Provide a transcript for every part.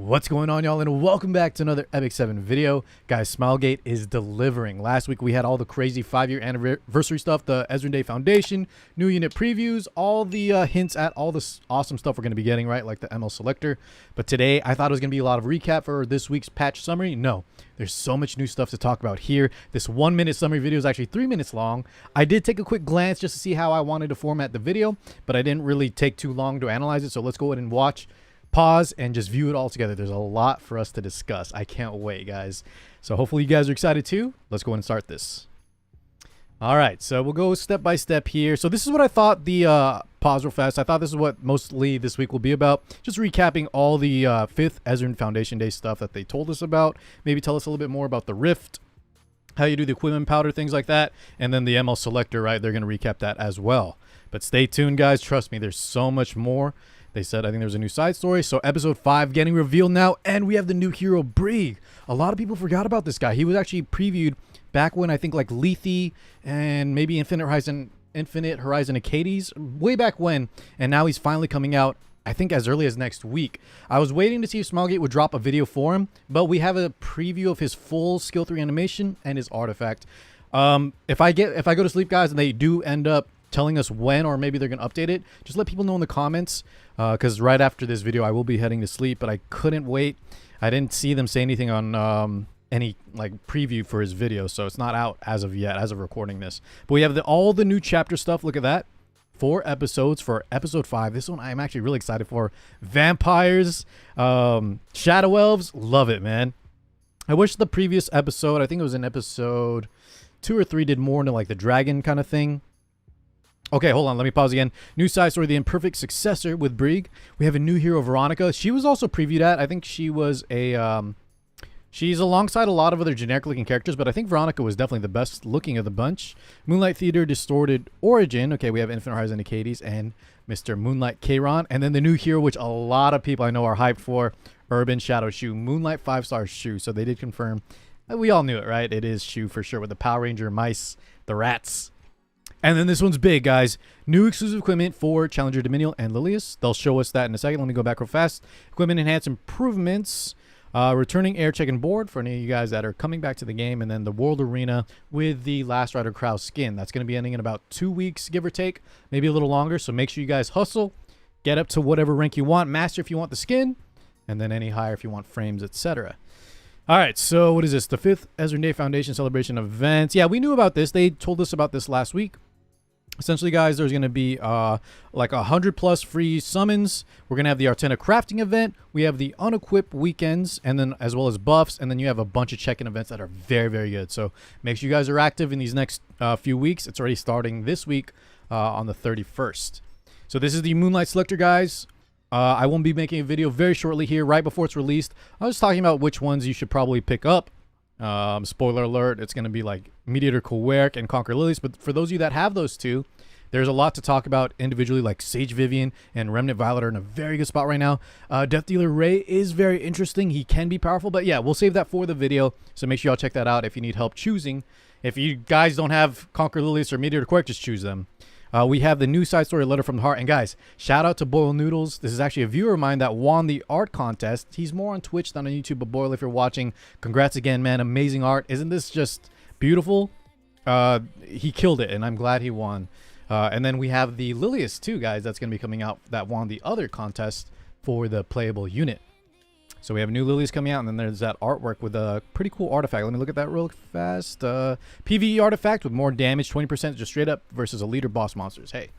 What's going on, y'all, and welcome back to another Epic 7 video. Guys, Smilegate is delivering. Last week we had all the crazy 5-year anniversary stuff, the Ezra Day Foundation, new unit previews, all the hints at all this awesome stuff we're going to be getting, right, like the ML selector. But today I thought it was going to be a lot of recap for this week's patch summary. No, there's so much new stuff to talk about here. This 1-minute summary video is actually 3 minutes long. I did take a quick glance just to see how I wanted to format the video, but I didn't really take too long to analyze it. So let's go ahead and watch, pause, and just view it all together. There's a lot for us to discuss. I can't wait, guys. So hopefully you guys are excited too. Let's go ahead and start this. All right, so we'll go step by step here. So this is what I thought the pause real fast. I thought this is what mostly this week will be about. Just recapping all the 5th Ezra Foundation Day stuff that they told us about. Maybe tell us a little bit more about the Rift, how you do the equipment powder, things like that. And then the ML selector, right? They're going to recap that as well. But stay tuned, guys. Trust me, there's so much more. They said, I think there's a new side story. So episode 5 getting revealed now. And we have the new hero, Brieg. A lot of people forgot about this guy. He was actually previewed back when I think like Lethe and maybe Infinite Horizon Acades, way back when. And now he's finally coming out, I think as early as next week. I was waiting to see if Smilegate would drop a video for him, but we have a preview of his full skill 3 animation and his artifact. If I go to sleep, guys, and they do end up telling us when, or maybe they're going to update it, just let people know in the comments, because right after this video I will be heading to sleep, but I couldn't wait. I didn't see them say anything on any like preview for his video, so it's not out as of yet, as of recording this. But we have all the new chapter stuff. Look at that. 4 episodes for episode 5. This one I'm actually really excited for. Vampires, shadow elves, love it, man. I wish the previous episode, I think it was in episode 2 or 3, did more into like the dragon kind of thing. Okay, hold on. Let me pause again. New side story, The Imperfect Successor with Brieg. We have a new hero, Veronica. She was also previewed at. I think she was a... she's alongside a lot of other generic-looking characters, but I think Veronica was definitely the best-looking of the bunch. Moonlight Theater, Distorted Origin. Okay, we have Infinite Horizon Acades and Mr. Moonlight Kayron. And then the new hero, which a lot of people I know are hyped for, Urban Shadow Choux. Moonlight 5-star Choux. So they did confirm. We all knew it, right? It is Choux for sure, with the Power Ranger mice, the rats. And then this one's big, guys. New exclusive equipment for Challenger Dominion and Lilius. They'll show us that in a second. Let me go back real fast. Equipment enhance improvements. Returning air check and board for any of you guys that are coming back to the game. And then the World Arena with the Last Rider Crowd skin. That's going to be ending in about 2 weeks, give or take. Maybe a little longer. So make sure you guys hustle. Get up to whatever rank you want. Master if you want the skin. And then any higher if you want frames, etc. All right, so what is this? The 5th Ezra Day Foundation Celebration events. Yeah, we knew about this. They told us about this last week. Essentially, guys, there's going to be like 100+ free summons. We're going to have the Artena crafting event. We have the unequipped weekends, and then as well as buffs. And then you have a bunch of check-in events that are very, very good. So make sure you guys are active in these next few weeks. It's already starting this week on the 31st. So this is the Moonlight Selector, guys. I won't be making a video very shortly here, right before it's released. I was talking about which ones you should probably pick up. Spoiler alert, it's going to be like Mediator Kulwerk and Conquer Lilies. But for those of you that have those two, there's a lot to talk about individually, like Sage Vivian and Remnant Violet are in a very good spot right now. Death Dealer Ray is very interesting. He can be powerful, but yeah, we'll save that for the video. So make sure y'all check that out if you need help choosing. If you guys don't have Conquer Lilies or Mediator Kulwerk, just choose them. We have the new side story, Letter from the Heart. And guys, shout out to Boyle Noodles. This is actually a viewer of mine that won the art contest. He's more on Twitch than on YouTube, but Boyle, if you're watching, congrats again, man. Amazing art. Isn't this just beautiful? He killed it, and I'm glad he won. And then we have the Lilius too, guys, that's going to be coming out that won the other contest for the playable unit. So we have new Lilius coming out, and then there's that artwork with a pretty cool artifact. Let me look at that real fast. PvE artifact with more damage, 20% just straight up versus a leader boss monsters. Hey,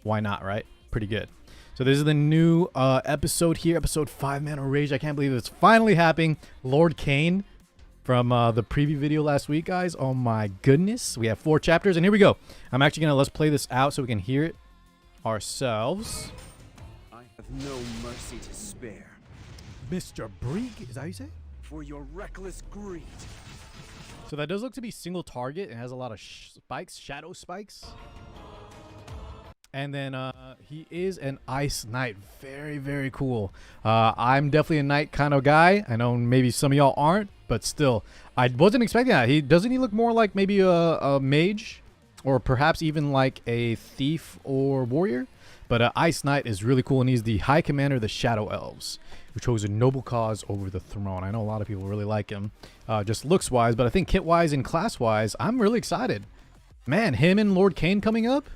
why not, right? Pretty good. So this is the new episode here, episode 5, Man of Rage. I can't believe it's finally happening. Lord Kane from the preview video last week, guys. Oh my goodness. We have 4 chapters, and here we go. I'm actually going to let's play this out so we can hear it ourselves. I have no mercy to spare. Mr. Brieg, is that how you say? For your reckless greed. So that does look to be single target. It has a lot of spikes, shadow spikes. And then he is an Ice Knight. Very, very cool. I'm definitely a knight kind of guy. I know maybe some of y'all aren't, but still, I wasn't expecting that. Doesn't he look more like maybe a mage, or perhaps even like a thief or warrior? But Ice Knight is really cool, and he's the High Commander of the Shadow Elves. who chose a noble cause over the throne. I know a lot of people really like him, just looks-wise, but I think kit-wise and class-wise, I'm really excited. Man, him and Lord Kane coming up,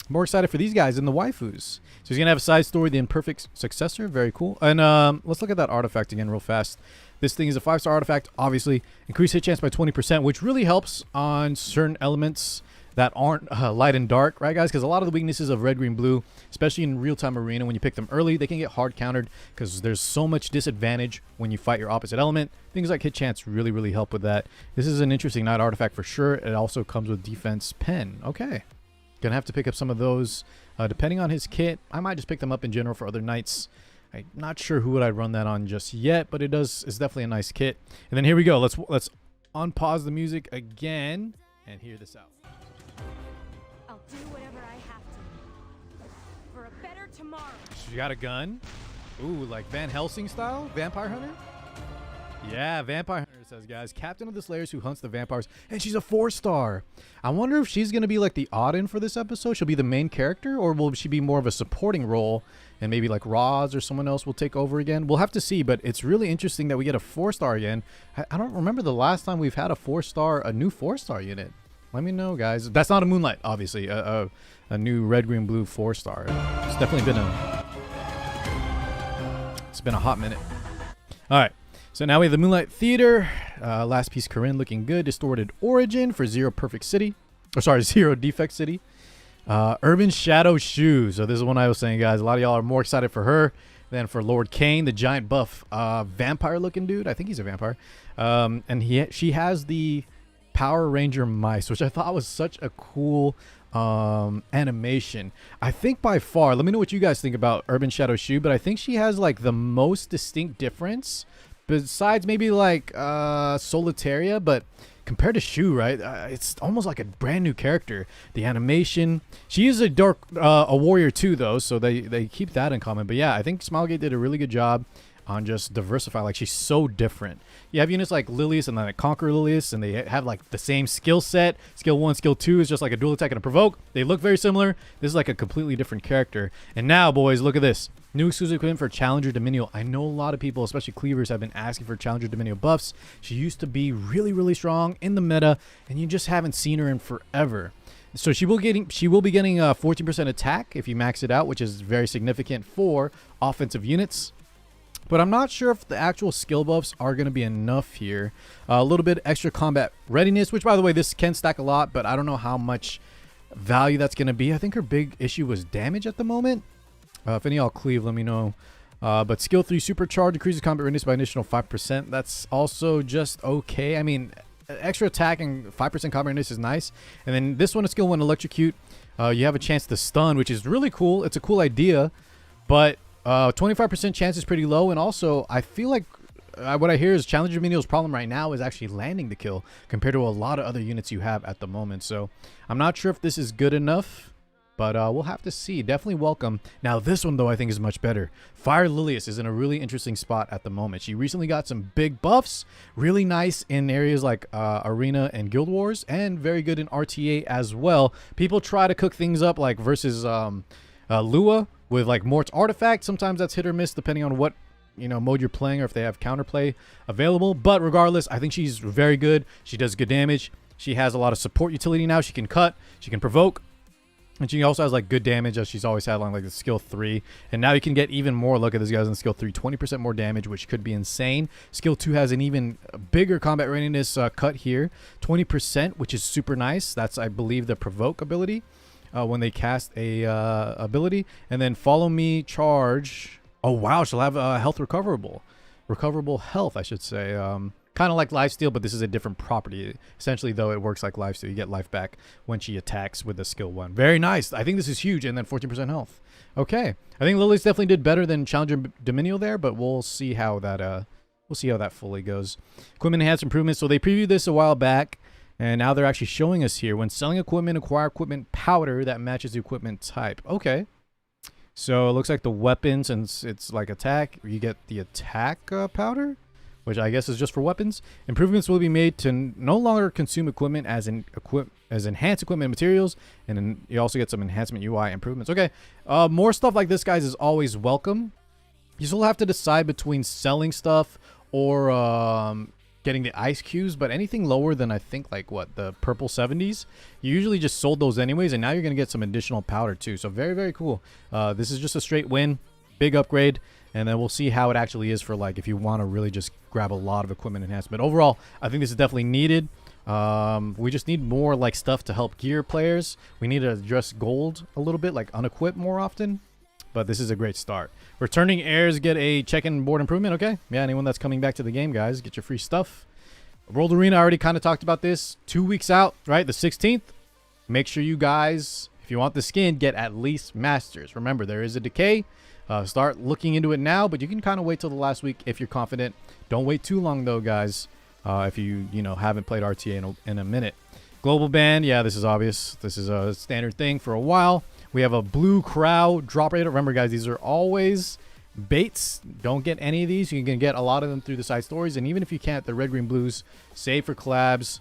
more excited for these guys than the waifus. So he's going to have a side story, the imperfect successor. Very cool. And let's look at that artifact again real fast. This thing is a 5-star artifact, obviously. Increase hit chance by 20%, which really helps on certain elements that aren't light and dark, right, guys? Because a lot of the weaknesses of red, green, blue, especially in real-time arena, when you pick them early, they can get hard countered because there's so much disadvantage when you fight your opposite element. Things like hit chance really, really help with that. This is an interesting knight artifact for sure. It also comes with defense pen. Okay. Gonna have to pick up some of those. Depending on his kit, I might just pick them up in general for other knights. I'm not sure who would I run that on just yet, but it's definitely a nice kit. And then here we go. Let's unpause the music again and hear this out. I'll do whatever I have to for a better tomorrow. She got a gun. Ooh, like Van Helsing style? Vampire Hunter? Yeah, Vampire Hunter says, guys. Captain of the Slayers who hunts the vampires. And she's a 4-star. I wonder if she's going to be like the odd-in for this episode. She'll be the main character, or will she be more of a supporting role? And maybe like Roz or someone else will take over again. We'll have to see, but it's really interesting that we get a 4-star again. I don't remember the last time we've had a new 4-star unit. Let me know, guys. That's not a Moonlight, obviously. A new red, green, blue 4-star. It's definitely been a hot minute. All right. So now we have the Moonlight Theater. Last piece, Corinne, looking good. Distorted Origin for 0 perfect city. Or sorry, 0 defect city. Urban Shadow Choux. So this is one I was saying, guys. A lot of y'all are more excited for her than for Lord Kane, the giant buff vampire-looking dude. I think he's a vampire. And she has the Power Ranger mice, which I thought was such a cool animation. I think by far, let me know what you guys think about Urban Shadow Choux, but I think she has like the most distinct difference besides maybe like Solitaria, but compared to Choux, right, it's almost like a brand new character. The animation, she is a warrior too though, so they keep that in common. But yeah, I think Smilegate did a really good job on just diversify. Like, she's so different. You have units like Lilius and then like Conqueror Lilius, and they have like the same skill set. Skill 1, skill 2 is just like a dual attack and a provoke. They look very similar. This is like a completely different character. And now, boys, look at this. New exclusive equipment for Challenger Dominion. I know a lot of people, especially Cleavers, have been asking for Challenger Dominion buffs. She used to be really, really strong in the meta, and you just haven't seen her in forever. So she will be getting 14% attack if you max it out, which is very significant for offensive units. But I'm not sure if the actual skill buffs are going to be enough here. A little bit extra combat readiness, which, by the way, this can stack a lot, but I don't know how much value that's going to be. I think her big issue was damage at the moment. If any of y'all cleave, let me know. But skill 3 supercharge decreases combat readiness by an additional 5%. That's also just okay. I mean, extra attack and 5% combat readiness is nice. And then this one is skill 1 electrocute. You have a chance to stun, which is really cool. It's a cool idea, but 25% chance is pretty low. And also, I feel like what I hear is Challenger Dominion's problem right now is actually landing the kill compared to a lot of other units you have at the moment. So I'm not sure if this is good enough, but we'll have to see. Definitely welcome. Now, this one, though, I think is much better. Fire Lilius is in a really interesting spot at the moment. She recently got some big buffs. Really nice in areas like Arena and Guild Wars, and very good in RTA as well. People try to cook things up like versus Lua with like Mort's Artifact. Sometimes that's hit or miss depending on what mode you're playing or if they have counterplay available. But regardless, I think she's very good. She does good damage. She has a lot of support utility now. She can cut. She can provoke. And she also has like good damage, as she's always had along like the skill 3. And now you can get even more. Look at this guy's in skill 3, 20% more damage, which could be insane. Skill 2 has an even bigger combat readiness cut here, 20%, which is super nice. That's, I believe, the provoke ability when they cast a ability. And then follow me, charge. Oh wow, she'll have health recoverable health, I should say. Kind of like lifesteal, but this is a different property. Essentially, though, it works like lifesteal. You get life back when she attacks with the skill 1. Very nice. I think this is huge. And then 14% health. Okay, I think Lilius definitely did better than Challenger Dominion there, but we'll see how that fully goes. Equipment enhanced improvements. So they previewed this a while back, and now they're actually showing us here. When selling equipment, acquire equipment powder that matches the equipment type. Okay. So it looks like the weapon, since it's like attack, you get the attack powder, which I guess is just for weapons. Improvements will be made to no longer consume equipment as enhanced equipment materials, and then you also get some enhancement UI improvements. Okay, more stuff like this, guys, is always welcome. You still have to decide between selling stuff or getting the ice cubes, but anything lower than I think like what, the purple 70s, you usually just sold those anyways, and now you're gonna get some additional powder too. So very, very cool. This is just a straight win, big upgrade, and then we'll see how it actually is for like if you want to really just grab a lot of equipment enhancement. Overall, I think this is definitely needed. We just need more like stuff to help gear players. We need to address gold a little bit, like unequip more often. But this is a great start. Returning heirs get a check-in board improvement, okay? Yeah, anyone that's coming back to the game, guys, get your free stuff. World Arena, I already kind of talked about this. 2 weeks out, right? The 16th. Make sure you guys, if you want the skin, get at least Masters. Remember, there is a decay. Start looking into it now, but you can kind of wait till the last week if you're confident. Don't wait too long, though, guys, if you haven't played RTA in a minute. Global ban, yeah, this is obvious. This is a standard thing for a while. We have a blue crow drop rate. Remember, guys, these are always baits. Don't get any of these. You can get a lot of them through the side stories. And even if you can't, the red, green, blues, save for collabs,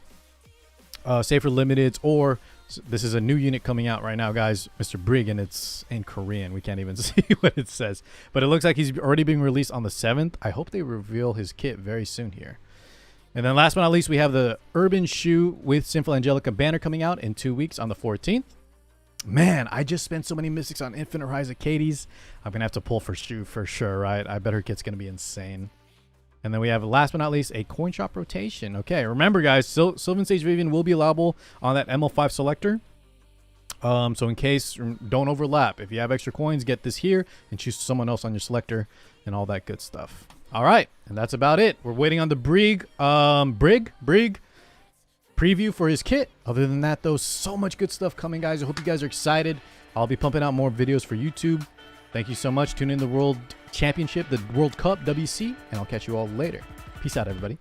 save for limiteds, or this is a new unit coming out right now, guys, Mr. Brieg, and it's in Korean. We can't even see what it says. But it looks like he's already being released on the 7th. I hope they reveal his kit very soon here. And then last but not least, we have the Urban Shoe with Sinful Angelica banner coming out in 2 weeks on the 14th. Man, I just spent so many mystics on Infinite Rise of Katie's. I'm going to have to pull for Choux for sure, right? I bet her kit's going to be insane. And then we have, last but not least, a coin shop rotation. Okay, remember, guys, Sylvan Sage Vivian will be allowable on that ML5 selector. So in case, don't overlap. If you have extra coins, get this here and choose someone else on your selector and all that good stuff. All right, and that's about it. We're waiting on the Brieg preview for his kit. Other than that, though, so much good stuff coming, guys. I hope you guys are excited. I'll be pumping out more videos for YouTube. Thank you so much. Tune in the World Championship, the World Cup, WC, and I'll catch you all later. Peace out, everybody.